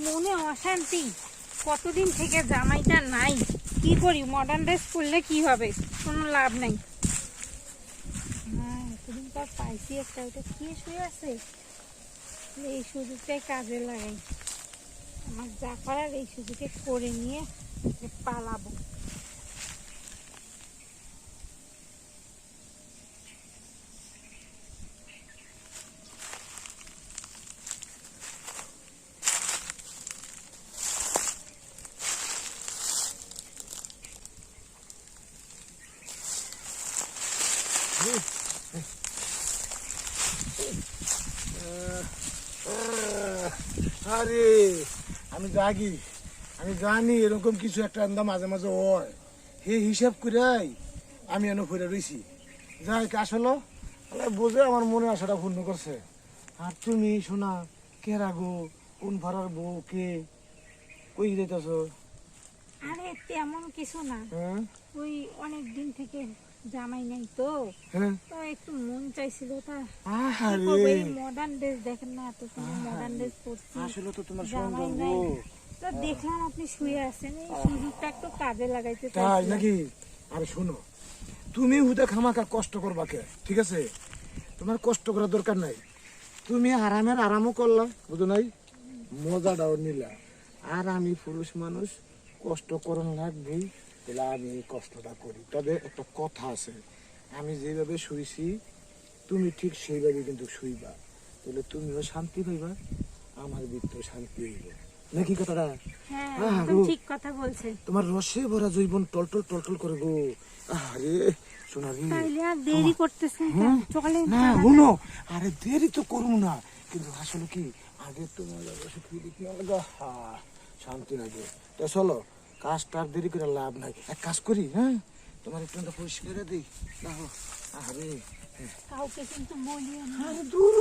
মনে অশান্তি, কতদিন থেকে জামাইটা নাই। কি করি, মডার্ন ড্রেস পরলে কি হবে, কোনো লাভ নাই। হ্যাঁ, এতদিন পর পাইছি একটা, ওটা কি শুয়ে আছে। এই সুযোগটাই কাজে লাগাই, আমার যা করার এই সুযোগে করে নিয়ে পালাবো। আরে আমি জাগি, আমি জানি এরকম কিছু একটা আন্দা মাঝে মাঝে হয়। সেই হিসাব করেই আমি এনে ফিরে রয়েছি। যাই আসলো বুঝে আমার মনে আশাটা পূর্ণ করছে। আর তুমি শোনা কে রাগো, কোন ভাড়ার বউ, কে কই যেতেছ? আরে তেমন কিছু না, ওই অনেক দিন থেকে জামাই নাই তো, তো একটু মন চাইছিল। তা মডার্ন ড্রেস দেখেন না, এত সুন্দর মডার্ন ড্রেস পরছি, আসলে তো তোমার জামাই নাই। তো দেখলাম আপনি শুয়ে আছেন, এই সুযোগটা একটু কাজে লাগাইতে তাই চাই নাকি? আরে শোনো, তুমি হুদা খামাকা কষ্ট করবা কে? ঠিক আছে, তোমার কষ্ট করার দরকার নাই। তুমি আরামের আরামও করলা, বুঝো নাই, মজাটাও নিলা। আর আমি পুরুষ মানুষ, কষ্ট করন লাগবেই, তাহলে আমি এই কষ্টটা করি। তবে একটা কথা আছে, আমি যেভাবে শুইছি তুমি ঠিক সেইভাবে কিন্তু শুইবা, তাহলে তুমিও শান্তি পাইবা, আমার ভিতরে শান্তি হইব। নাকি কথাটা? হ্যাঁ, একদম ঠিক কথা বলছেন। তোমার রসে ভরা জৈবন টলটল টলটল করে গো। আরে শোনা রে, তাইলে আর দেরি করতেছেন সকালে না শুনো, আরে দেরি তো করবো না, কিন্তু আসলে কি আগে তোমার শান্তি লাগে। তো চলো, কাজটা আর দেরি করে লাভ নাই, এক কাজ করি। হ্যাঁ, তোমার একটু পরিষ্কার দিই। আরে কাউকে কিন্তু বলিও না। আরে দূর,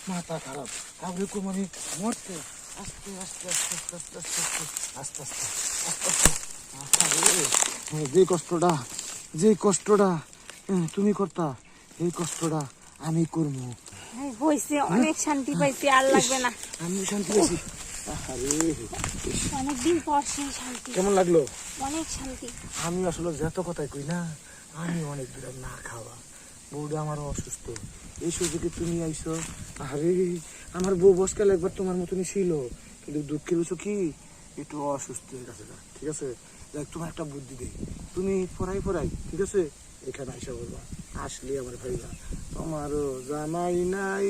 মাথা খারাপ, কাউকে কো মানে মরতে। আস্তে আস্তে আস্তে আস্তে আস্তে আস্তে আস্তে আস্তে আস্তে আস্তে। যে কষ্টটা, যে কষ্টটা তুমি করতা, এই কষ্টটা আমি করবো। হয়েছে, অনেক শান্তি পাইছি, আর লাগবে না। আমি শান্তি পাইছি। আরে অনেকদিন পর সেই শান্তি। কেমন লাগলো? অনেক শান্তি। আমি আসলে যত কথাই কই না, আমি অনেক দূরে না খাওয়া, বউটা আমারও অসুস্থ, এই সুযোগে তুমি আইসো। আরে আমার বউ বসকাল একবার তোমার মতনই ছিল, কিন্তু দুঃখের বিষয় কি, একটু অসুস্থ হয়ে গেছে। ঠিক আছে, দেখ তোমার একটা বুদ্ধি দেই, তুমি পড়াই ঠিক আছে, এখানে আইসা বলবা, আসলে আমার ভাইরা তোমারও জামাই নাই,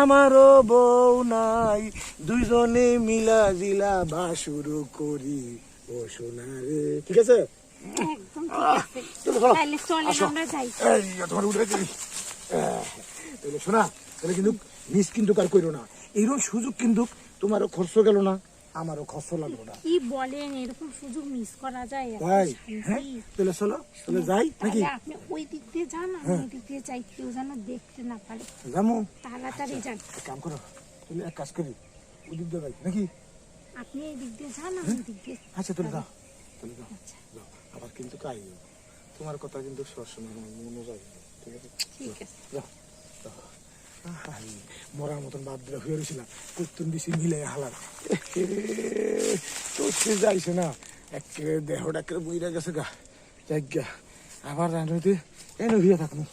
আমারও বউ নাই, দুইজনে মিলা জিলা বাসুরো করি ও সোনা রে। ঠিক আছে, একদম ঠিক আছে। তাহলে চলেন আমরা যাই। তোমার উঠে দিই। তাহলে শোনা, তাহলে কিন্তু মিস কিন্তু কার কইরো না, এইরকম সুযোগ কিন্তু তোমারও খরচ গেল না, আমারও খরচ লাগলো না। কি বলেন, এরকম সুযোগ মিস করা যায়? তাই হ্যাঁ, তাহলে চলো, তাহলে যাই নাকি? আপনি ওই দিক দিয়ে যান, আমি এই দিক দিয়ে যাই, কেউ যেন দেখতে না পারে। যাবো, তাড়াতাড়ি যান। এক কাম করো, তুমি এক কাজ করি, ওই দিক দিয়ে যাই নাকি? আপনি এই দিক দিয়ে যান, আমি এই দিক দিয়ে। আচ্ছা তাহলে যাও, তাহলে যাও, যাও। আবার কিন্তু কাই তোমার কথা কিন্তু সবসময় আমার মনে যায়। ঠিক আছে, ঠিক আছে, যাও। মরার মতন বাদ দিলে হয়ে রয়েছিলাম, কুত্তুন দিছি মিলে হালার তো সে যাইছে না, একেবারে দেহটা একেবারে বইরা গেছে গা। যাই গা, আবার রানতে এনে হইয়া থাকবো।